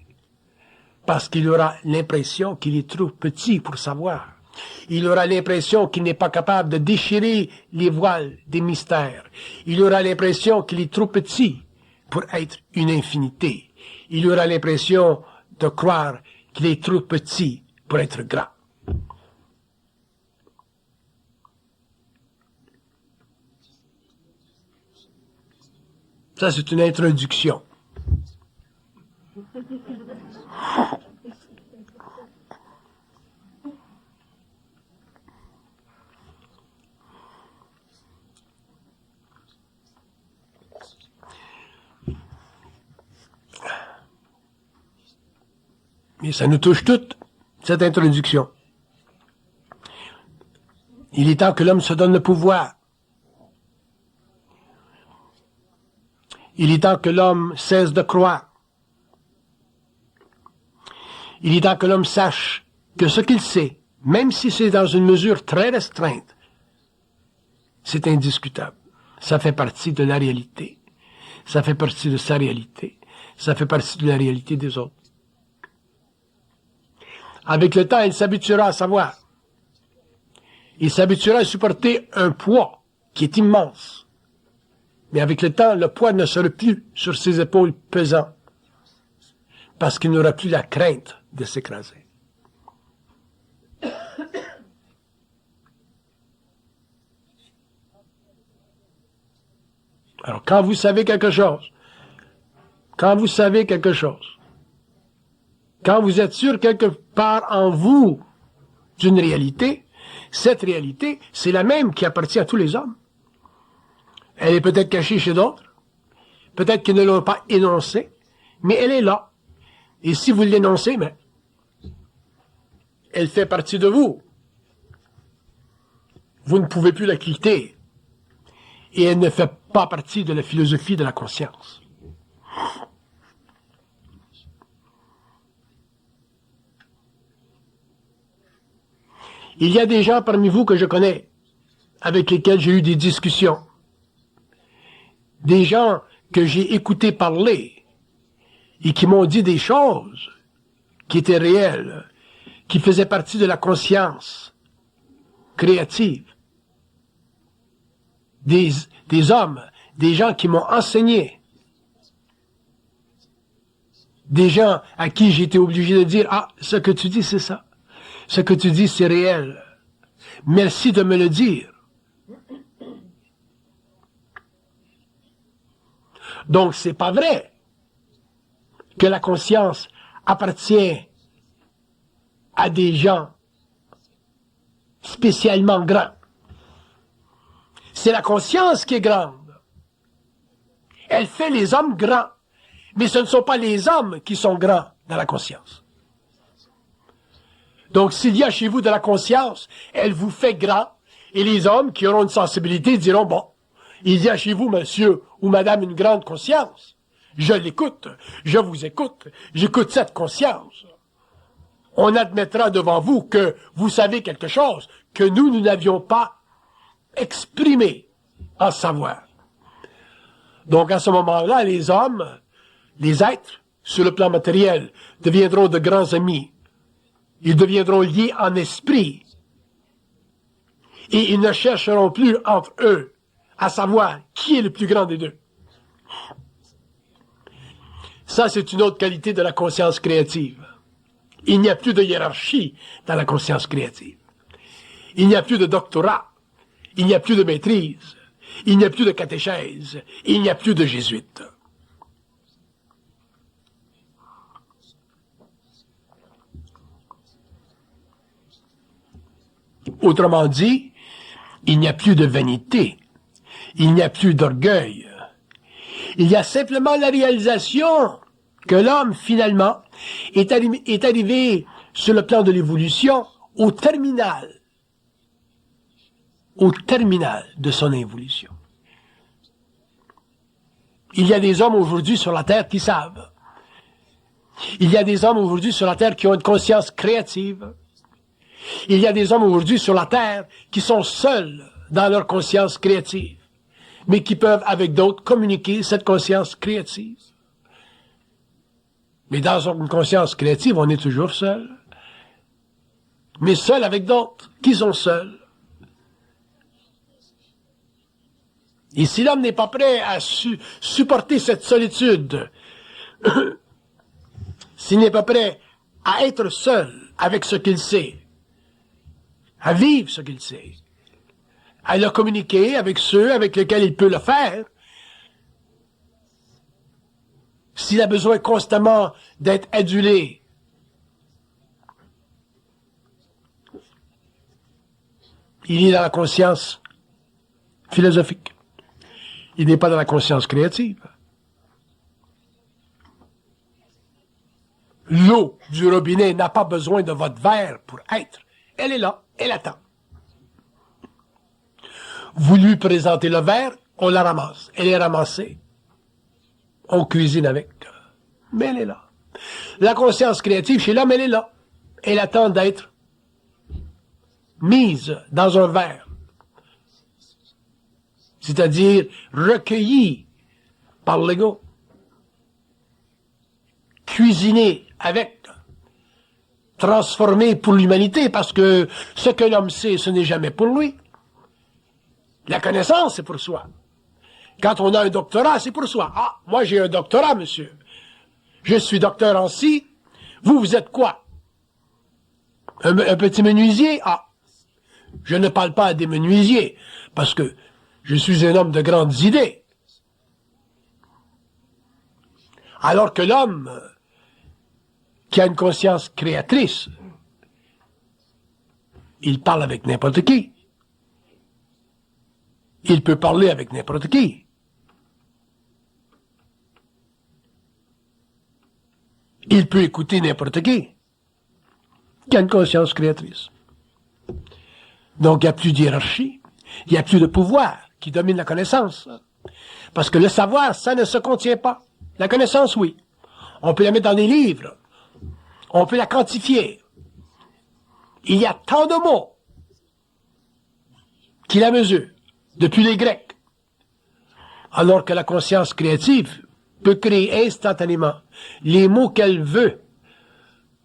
Parce qu'il aura l'impression qu'il est trop petit pour savoir. Il aura l'impression qu'il n'est pas capable de déchirer les voiles des mystères. Il aura l'impression qu'il est trop petit pour être une infinité. Il aura l'impression de croire qu'il est trop petit pour être grand. Ça, c'est une introduction. Mais ça nous touche toutes, cette introduction. Il est temps que l'homme se donne le pouvoir. Il est temps que l'homme cesse de croire. Il est temps que l'homme sache que ce qu'il sait, même si c'est dans une mesure très restreinte, c'est indiscutable. Ça fait partie de la réalité. Ça fait partie de sa réalité. Ça fait partie de la réalité des autres. Avec le temps, il s'habituera à savoir. Il s'habituera à supporter un poids qui est immense. Mais avec le temps, le poids ne sera plus sur ses épaules pesant, parce qu'il n'aura plus la crainte de s'écraser. Alors, quand vous savez quelque chose, quand vous êtes sûr quelque part en vous d'une réalité, cette réalité, c'est la même qui appartient à tous les hommes. Elle est peut-être cachée chez d'autres, peut-être qu'ils ne l'ont pas énoncée, mais elle est là. Et si vous l'énoncez, mais elle fait partie de vous. Vous ne pouvez plus la quitter. Et elle ne fait pas partie de la philosophie de la conscience. Il y a des gens parmi vous que je connais, avec lesquels j'ai eu des discussions. Des gens que j'ai écouté parler et qui m'ont dit des choses qui étaient réelles, qui faisaient partie de la conscience créative. Des hommes, des gens qui m'ont enseigné, des gens à qui j'ai été obligé de dire « Ah, ce que tu dis, c'est ça. Ce que tu dis, c'est réel. Merci de me le dire. » Donc, c'est pas vrai que la conscience appartient à des gens spécialement grands. C'est la conscience qui est grande. Elle fait les hommes grands. Mais ce ne sont pas les hommes qui sont grands dans la conscience. Donc, s'il y a chez vous de la conscience, elle vous fait grand. Et les hommes qui auront une sensibilité diront, bon, il y a chez vous, monsieur ou madame, une grande conscience. Je l'écoute. Je vous écoute. J'écoute cette conscience. On admettra devant vous que vous savez quelque chose que nous n'avions pas exprimé en savoir. Donc, à ce moment-là, les hommes, les êtres, sur le plan matériel, deviendront de grands amis. Ils deviendront liés en esprit. Et ils ne chercheront plus entre eux à savoir qui est le plus grand des deux. Ça, c'est une autre qualité de la conscience créative. Il n'y a plus de hiérarchie dans la conscience créative. Il n'y a plus de doctorat. Il n'y a plus de maîtrise. Il n'y a plus de catéchèse. Il n'y a plus de jésuites. Autrement dit, il n'y a plus de vanité. Il n'y a plus d'orgueil. Il y a simplement la réalisation que l'homme, finalement, est arrivé sur le plan de l'évolution au terminal de son évolution. Il y a des hommes aujourd'hui sur la Terre qui savent. Il y a des hommes aujourd'hui sur la Terre qui ont une conscience créative. Il y a des hommes aujourd'hui sur la Terre qui sont seuls dans leur conscience créative, mais qui peuvent avec d'autres communiquer cette conscience créative. Mais dans une conscience créative, on est toujours seul. Mais seul avec d'autres qui sont seuls. Et si l'homme n'est pas prêt à supporter cette solitude, s'il n'est pas prêt à être seul avec ce qu'il sait, à vivre ce qu'il sait, à le communiquer avec ceux avec lesquels il peut le faire, s'il a besoin constamment d'être adulé, il est dans la conscience philosophique. Il n'est pas dans la conscience créative. L'eau du robinet n'a pas besoin de votre verre pour être. Elle est là, elle attend. Vous lui présentez le verre, on la ramasse. Elle est ramassée. On cuisine avec. Mais elle est là. La conscience créative chez l'homme, elle est là. Elle attend d'être mise dans un verre. C'est-à-dire recueillie par l'ego. Cuisinée avec. Transformée pour l'humanité, parce que ce que l'homme sait, ce n'est jamais pour lui. La connaissance, c'est pour soi. Quand on a un doctorat, c'est pour soi. Ah, moi j'ai un doctorat, monsieur. Je suis docteur en ci. Vous êtes quoi? Un petit menuisier? Ah, je ne parle pas à des menuisiers, parce que je suis un homme de grandes idées. Alors que l'homme qui a une conscience créatrice, il parle avec n'importe qui. Il peut parler avec n'importe qui. Il peut écouter n'importe qui a une conscience créatrice. Donc, il n'y a plus d'hiérarchie, il n'y a plus de pouvoir qui domine la connaissance. Parce que le savoir, ça ne se contient pas. La connaissance, oui. On peut la mettre dans des livres. On peut la quantifier. Il y a tant de mots qui la mesurent, depuis les Grecs. Alors que la conscience créative peut créer instantanément les mots qu'elle veut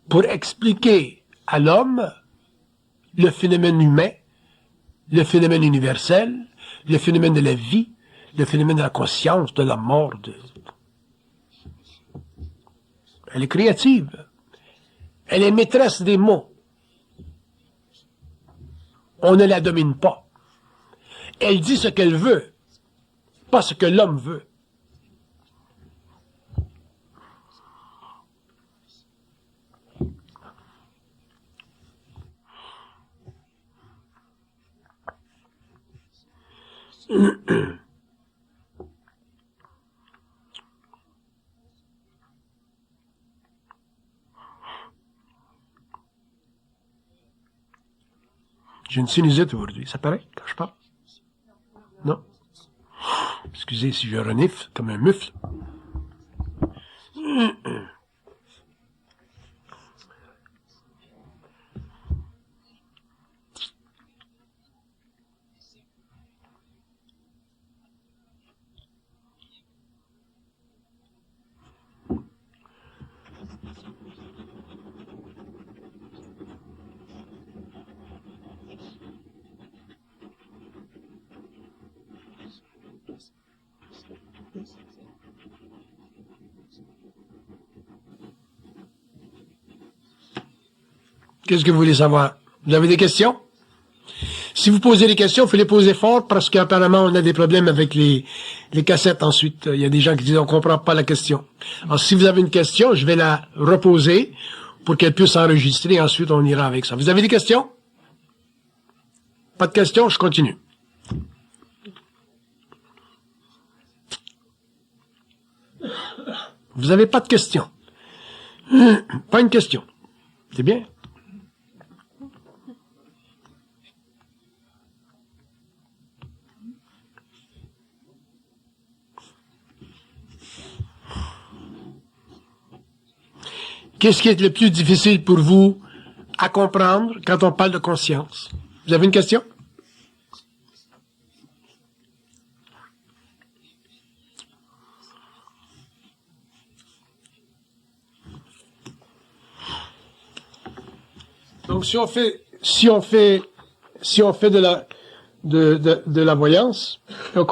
pour expliquer à l'homme le phénomène humain, le phénomène universel, le phénomène de la vie, le phénomène de la conscience, de la mort. Elle est créative. Elle est maîtresse des mots. On ne la domine pas. Elle dit ce qu'elle veut, pas ce que l'homme veut. J'ai une sinusite aujourd'hui. Ça paraît quand je parle? Non? Excusez si je renifle comme un mufle. Qu'est-ce que vous voulez savoir? Vous avez des questions? Si vous posez des questions, il faut les poser fort parce qu'apparemment on a des problèmes avec les cassettes ensuite. Il y a des gens qui disent on comprend pas la question. Alors si vous avez une question, je vais la reposer pour qu'elle puisse enregistrer. Ensuite on ira avec ça. Vous avez des questions? Pas de questions? Je continue. Vous avez pas de questions? Pas une question. C'est bien. Qu'est-ce qui est le plus difficile pour vous à comprendre quand on parle de conscience? Vous avez une question? Donc, si on fait de la voyance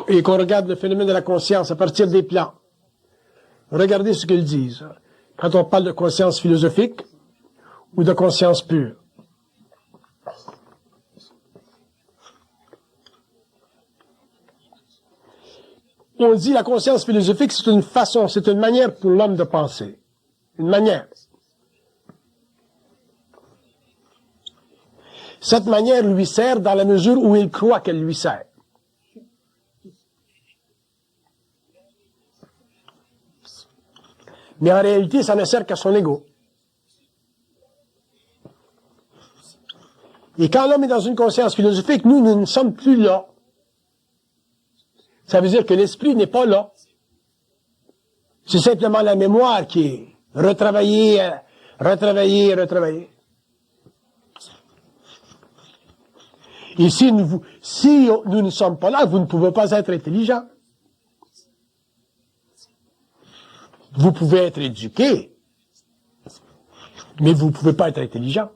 et qu'on regarde le phénomène de la conscience à partir des plans, regardez ce qu'ils disent. Quand on parle de conscience philosophique ou de conscience pure. On dit la conscience philosophique, c'est une façon, c'est une manière pour l'homme de penser. Une manière. Cette manière lui sert dans la mesure où il croit qu'elle lui sert. Mais en réalité, ça ne sert qu'à son ego. Et quand l'homme est dans une conscience philosophique, nous ne sommes plus là. Ça veut dire que l'esprit n'est pas là. C'est simplement la mémoire qui est retravaillée, retravaillée. Et si nous ne sommes pas là, vous ne pouvez pas être intelligent. Vous pouvez être éduqué, mais vous ne pouvez pas être intelligent.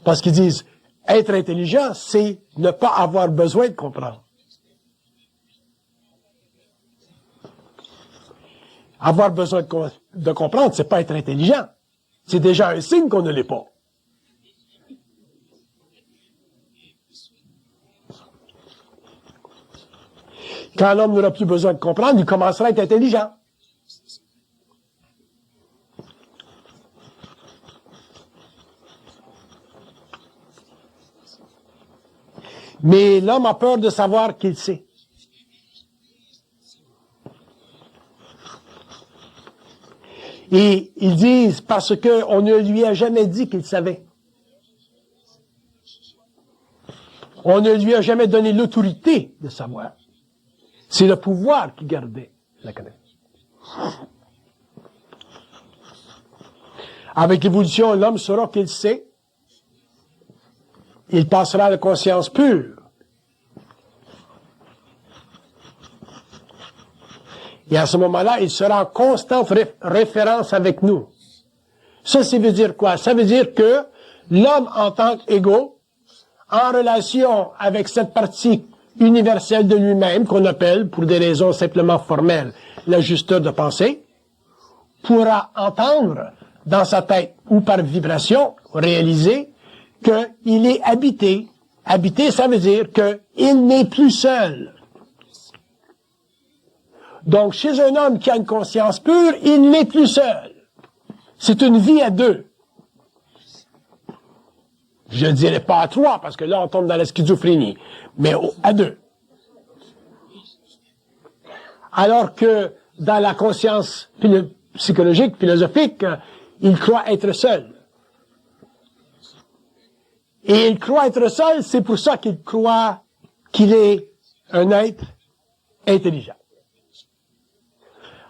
Parce qu'ils disent, être intelligent, c'est ne pas avoir besoin de comprendre. Avoir besoin de comprendre, c'est pas être intelligent. C'est déjà un signe qu'on ne l'est pas. Quand l'homme n'aura plus besoin de comprendre, il commencera à être intelligent. Mais l'homme a peur de savoir qu'il sait. Et ils disent parce qu'on ne lui a jamais dit qu'il savait. On ne lui a jamais donné l'autorité de savoir. C'est le pouvoir qui gardait la connaissance. Avec l'évolution, l'homme saura qu'il sait. Il passera à la conscience pure. Et à ce moment-là, il sera en constante référence avec nous. Ça veut dire quoi? Ça veut dire que l'homme en tant qu'égo, en relation avec cette partie universelle de lui-même, qu'on appelle, pour des raisons simplement formelles, l'ajusteur de pensée, pourra entendre dans sa tête ou par vibration, réaliser qu'il est habité. Habité, ça veut dire qu'il n'est plus seul. Donc, chez un homme qui a une conscience pure, il n'est plus seul. C'est une vie à deux. Je ne dirais pas à trois, parce que là, on tombe dans la schizophrénie, mais à deux. Alors que dans la conscience psychologique, philosophique, il croit être seul. Et il croit être seul, c'est pour ça qu'il croit qu'il est un être intelligent.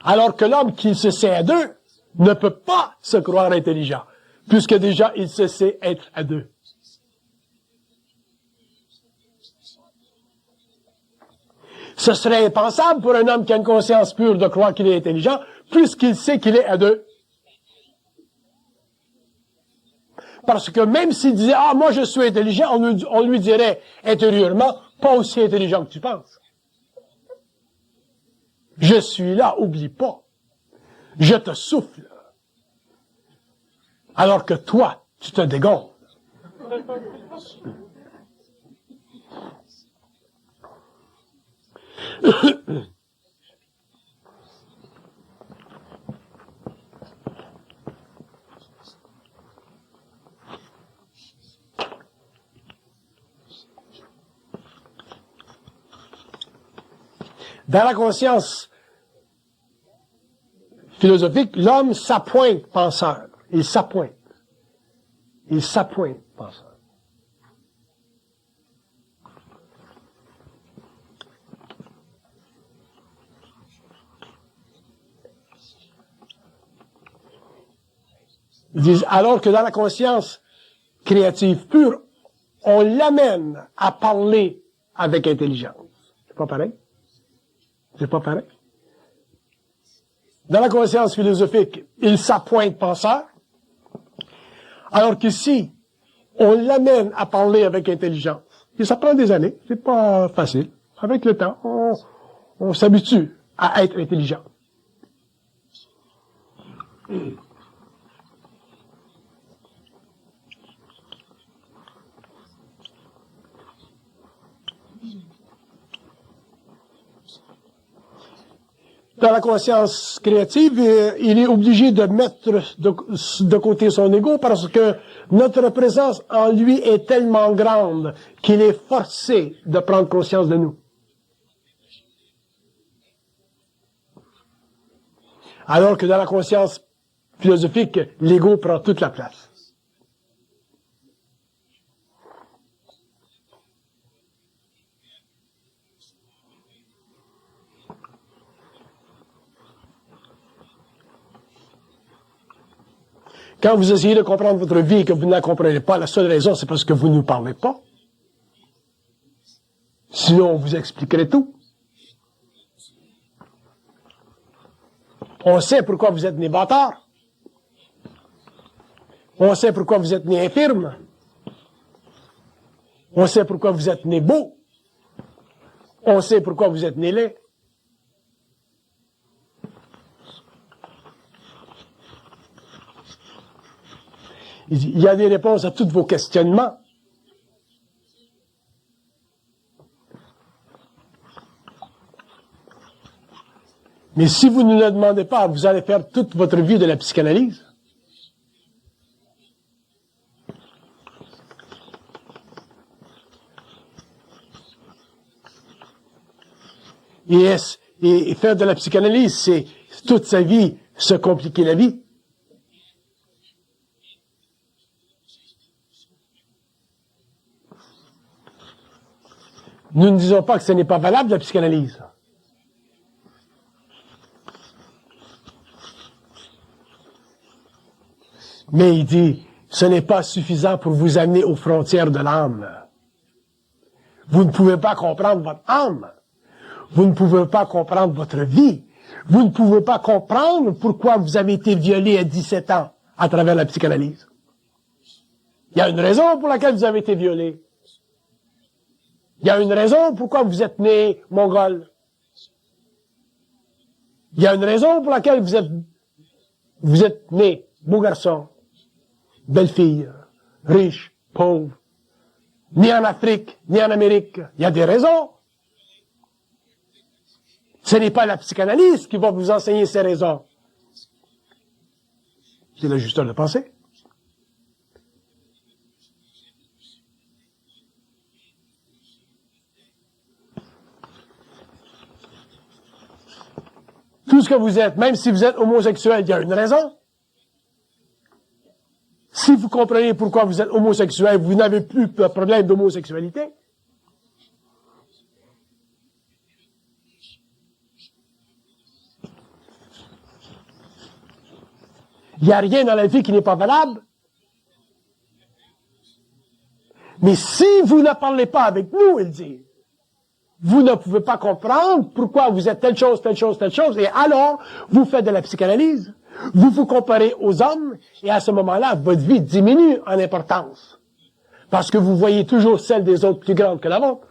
Alors que l'homme qui se sait à deux ne peut pas se croire intelligent, puisque déjà il se sait être à deux. Ce serait impensable pour un homme qui a une conscience pure de croire qu'il est intelligent, puisqu'il sait qu'il est à deux. Parce que même s'il disait, ah, moi je suis intelligent, on lui dirait intérieurement, pas aussi intelligent que tu penses. Je suis là, oublie pas. Je te souffle. Alors que toi, tu te dégonfles. Dans la conscience philosophique, l'homme s'appointe penseur. Il s'appointe. Il s'appointe penseur. Ils disent, alors que dans la conscience créative pure, on l'amène à parler avec intelligence. C'est pas pareil? C'est pas pareil? Dans la conscience philosophique, il s'appointe penseur, alors qu'ici, on l'amène à parler avec intelligence. Et ça prend des années, c'est pas facile. Avec le temps, on s'habitue à être intelligent. Dans la conscience créative, il est obligé de mettre de côté son ego parce que notre présence en lui est tellement grande qu'il est forcé de prendre conscience de nous. Alors que dans la conscience philosophique, l'ego prend toute la place. Quand vous essayez de comprendre votre vie et que vous ne la comprenez pas, la seule raison, c'est parce que vous ne nous parlez pas. Sinon, on vous expliquerait tout. On sait pourquoi vous êtes né bâtard. On sait pourquoi vous êtes né infirme. On sait pourquoi vous êtes né beau. On sait pourquoi vous êtes né laid. Il y a des réponses à tous vos questionnements. Mais si vous ne le demandez pas, vous allez faire toute votre vie de la psychanalyse. Et faire de la psychanalyse, c'est toute sa vie se compliquer la vie. Nous ne disons pas que ce n'est pas valable, la psychanalyse. Mais il dit, ce n'est pas suffisant pour vous amener aux frontières de l'âme. Vous ne pouvez pas comprendre votre âme. Vous ne pouvez pas comprendre votre vie. Vous ne pouvez pas comprendre pourquoi vous avez été violé à 17 ans à travers la psychanalyse. Il y a une raison pour laquelle vous avez été violé. Il y a une raison pourquoi vous êtes né mongol. Il y a une raison pour laquelle vous êtes né beau garçon, belle fille, riche, pauvre, ni en Afrique, ni en Amérique. Il y a des raisons. Ce n'est pas la psychanalyse qui va vous enseigner ces raisons. C'est l'ajusteur de pensée. Tout ce que vous êtes, même si vous êtes homosexuel, il y a une raison. Si vous comprenez pourquoi vous êtes homosexuel, vous n'avez plus de problème d'homosexualité. Il n'y a rien dans la vie qui n'est pas valable. Mais si vous ne parlez pas avec nous, il dit, vous ne pouvez pas comprendre pourquoi vous êtes telle chose, telle chose, telle chose, et alors, vous faites de la psychanalyse. Vous vous comparez aux hommes, et à ce moment-là, votre vie diminue en importance. Parce que vous voyez toujours celle des autres plus grande que la vôtre.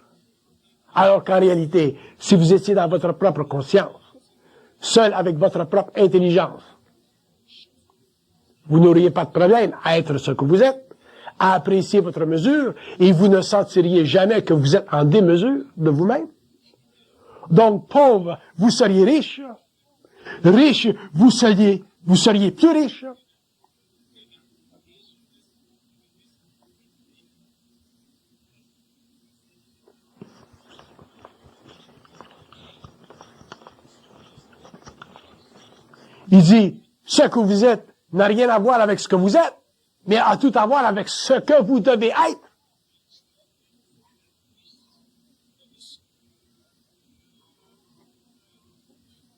Alors qu'en réalité, si vous étiez dans votre propre conscience, seul avec votre propre intelligence, vous n'auriez pas de problème à être ce que vous êtes, à apprécier votre mesure, et vous ne sentiriez jamais que vous êtes en démesure de vous-même. Donc, pauvre, vous seriez riche. Riche, vous seriez plus riche. Il dit, ce que vous êtes n'a rien à voir avec ce que vous êtes, mais a tout à voir avec ce que vous devez être.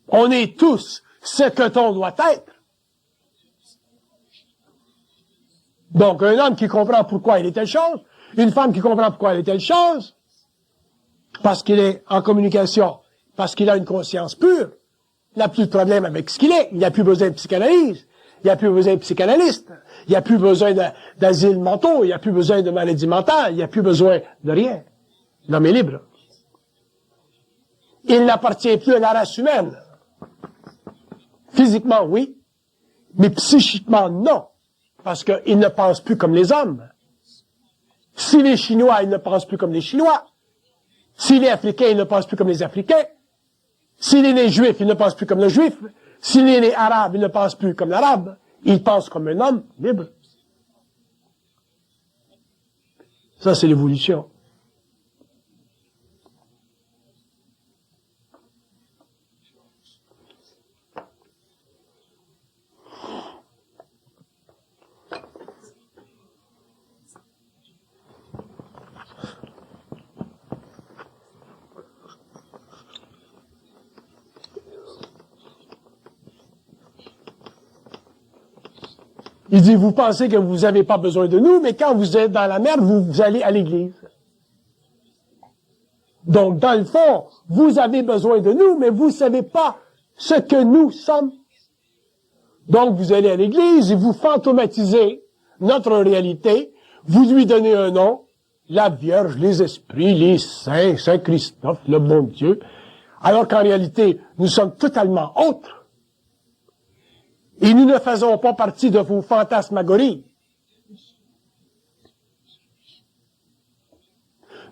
On est tous ce que l'on doit être. Donc, un homme qui comprend pourquoi il est telle chose, une femme qui comprend pourquoi elle est telle chose, parce qu'il est en communication, parce qu'il a une conscience pure, il n'a plus de problème avec ce qu'il est, il n'a plus besoin de psychanalyse, il n'y a plus besoin de psychanalyste, il n'y a plus besoin d'asile mentaux, il n'y a plus besoin de maladie mentale, il n'y a plus besoin de rien. L'homme est libre. Il n'appartient plus à la race humaine. Physiquement, oui, mais psychiquement, non, parce qu'il ne pense plus comme les hommes. S'il est chinois, il ne pense plus comme les Chinois. S'il est africain, il ne pense plus comme les Africains. S'il est né juif, il ne pense plus comme le juif. S'il est né arabe, il ne pense plus comme l'arabe. Il pense comme un homme libre. Ça, c'est l'évolution. Il dit, vous pensez que vous n'avez pas besoin de nous, mais quand vous êtes dans la merde, vous allez à l'église. Donc, dans le fond, vous avez besoin de nous, mais vous ne savez pas ce que nous sommes. Donc, vous allez à l'église et vous fantomatisez notre réalité, vous lui donnez un nom, la Vierge, les esprits, les saints, Saint Christophe, le bon Dieu, alors qu'en réalité, nous sommes totalement autres. Et nous ne faisons pas partie de vos fantasmagories.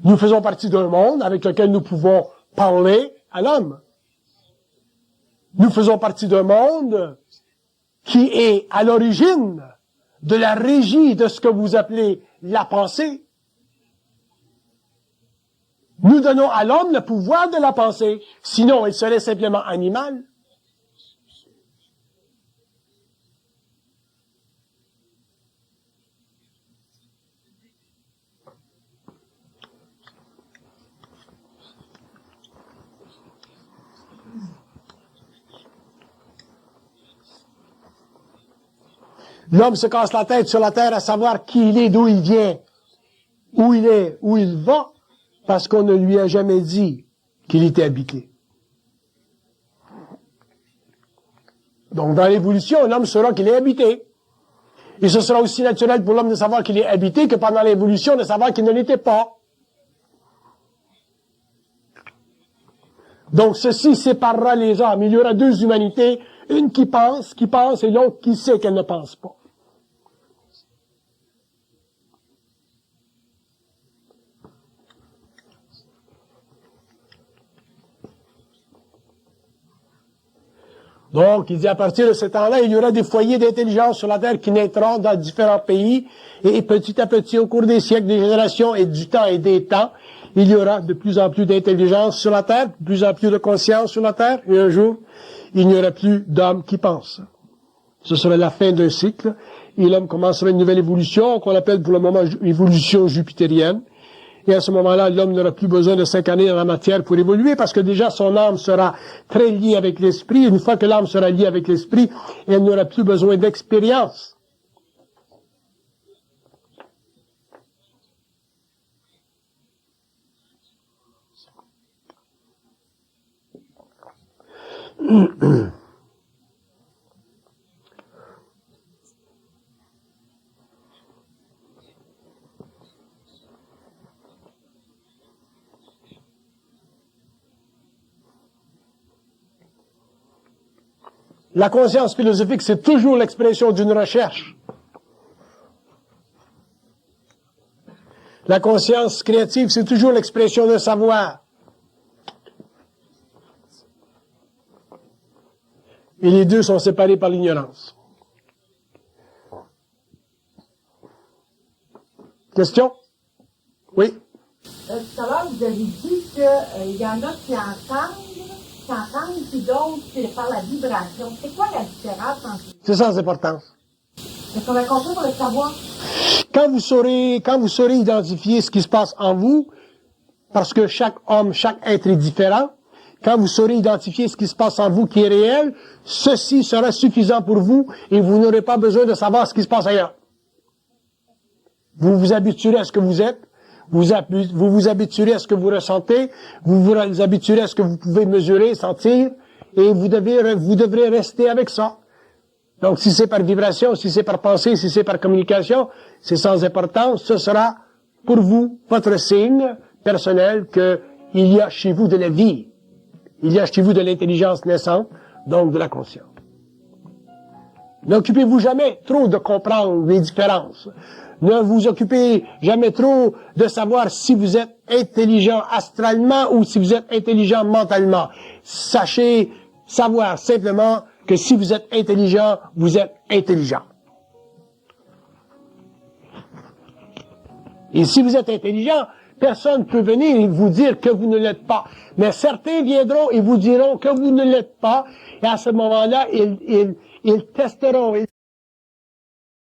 Nous faisons partie d'un monde avec lequel nous pouvons parler à l'homme. Nous faisons partie d'un monde qui est à l'origine de la régie de ce que vous appelez la pensée. Nous donnons à l'homme le pouvoir de la pensée, sinon il serait simplement animal. L'homme se casse la tête sur la terre à savoir qui il est, d'où il vient, où il est, où il va, parce qu'on ne lui a jamais dit qu'il était habité. Donc, dans l'évolution, l'homme saura qu'il est habité. Et ce sera aussi naturel pour l'homme de savoir qu'il est habité que pendant l'évolution de savoir qu'il ne l'était pas. Donc, ceci séparera les hommes. Il y aura deux humanités, une qui pense, et l'autre qui sait qu'elle ne pense pas. Donc, il dit, à partir de ce temps-là, il y aura des foyers d'intelligence sur la Terre qui naîtront dans différents pays, et petit à petit, au cours des siècles, des générations, et du temps et des temps, il y aura de plus en plus d'intelligence sur la Terre, de plus en plus de conscience sur la Terre, et un jour, il n'y aura plus d'hommes qui pensent. Ce serait la fin d'un cycle, et l'homme commencerait une nouvelle évolution, qu'on appelle pour le moment évolution jupitérienne. Et à ce moment-là, l'homme n'aura plus besoin de s'incarner dans la matière pour évoluer, parce que déjà son âme sera très liée avec l'esprit. Une fois que l'âme sera liée avec l'esprit, elle n'aura plus besoin d'expérience. La conscience philosophique, c'est toujours l'expression d'une recherche. La conscience créative, c'est toujours l'expression d'un savoir. Et les deux sont séparés par l'ignorance. Question? Oui? Tout à l'heure, vous avez dit qu'il y en a qui entendent, puis d'autres c'est par la vibration. C'est quoi la différence entre les deux? C'est sans importance. Est-ce qu'on a compris pour le savoir? Quand vous saurez identifier ce qui se passe en vous, parce que chaque homme, chaque être est différent, quand vous saurez identifier ce qui se passe en vous qui est réel, ceci sera suffisant pour vous et vous n'aurez pas besoin de savoir ce qui se passe ailleurs. Vous vous habituerez à ce que vous êtes, vous vous habituerez à ce que vous ressentez, vous vous habituerez à ce que vous pouvez mesurer, sentir, et vous devrez rester avec ça. Donc, si c'est par vibration, si c'est par pensée, si c'est par communication, c'est sans importance, ce sera pour vous votre signe personnel qu'il y a chez vous de la vie. Il y a chez vous de l'intelligence naissante, donc de la conscience. N'occupez-vous jamais trop de comprendre les différences. Ne vous occupez jamais trop de savoir si vous êtes intelligent astralement ou si vous êtes intelligent mentalement. Sachez savoir simplement que si vous êtes intelligent, vous êtes intelligent. Et si vous êtes intelligent, personne ne peut venir et vous dire que vous ne l'êtes pas. Mais certains viendront et vous diront que vous ne l'êtes pas. Et à ce moment-là, ils testeront.